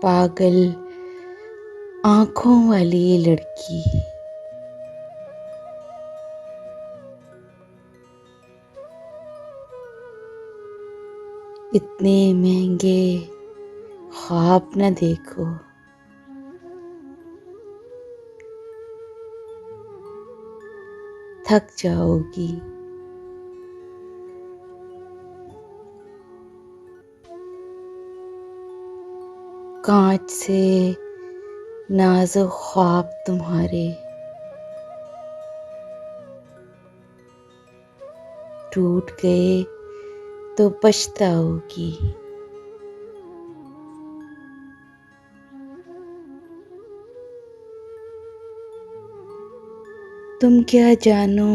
पागल आंखों वाली ये लड़की, इतने महंगे ख्वाब न देखो, थक जाओगी। कांच से नाजुक ख्वाब तुम्हारे टूट गए तो पछताओगी। तुम क्या जानो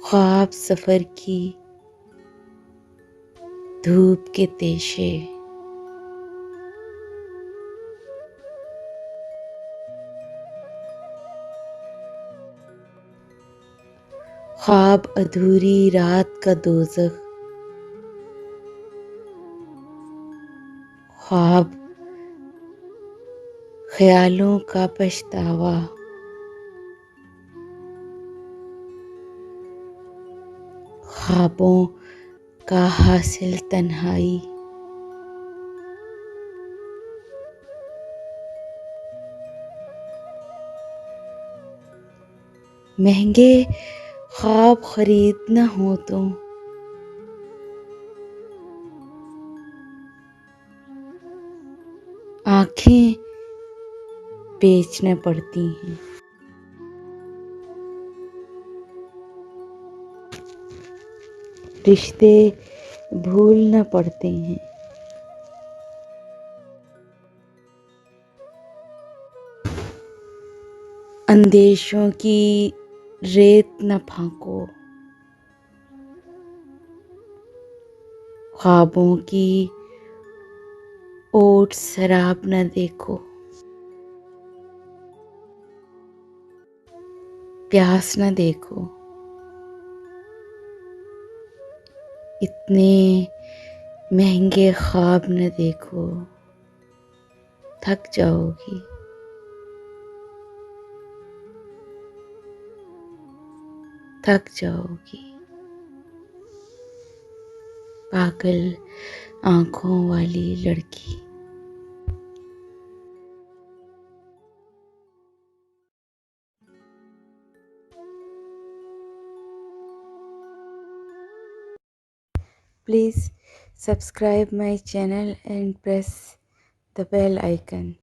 ख्वाब सफर की धूप के तेशे, ख्वाब अधूरी रात का दोज़ख, ख्वाब ख्यालों का पछतावा, ख्वाबों का हासिल तन्हाई। महंगे ख्वाब खरीदना हो तो आंखें बेचने पड़ती हैं। रिश्ते भूलना पड़ते हैं। अंदेशों की रेत न फांको, ख्वाबों की ओट शराब न देखो, प्यास न देखो। इतने महंगे ख्वाब न देखो, थक जाओगी। थक जाओगी। पागल आंखों वाली लड़की। Please subscribe my channel and press the bell icon.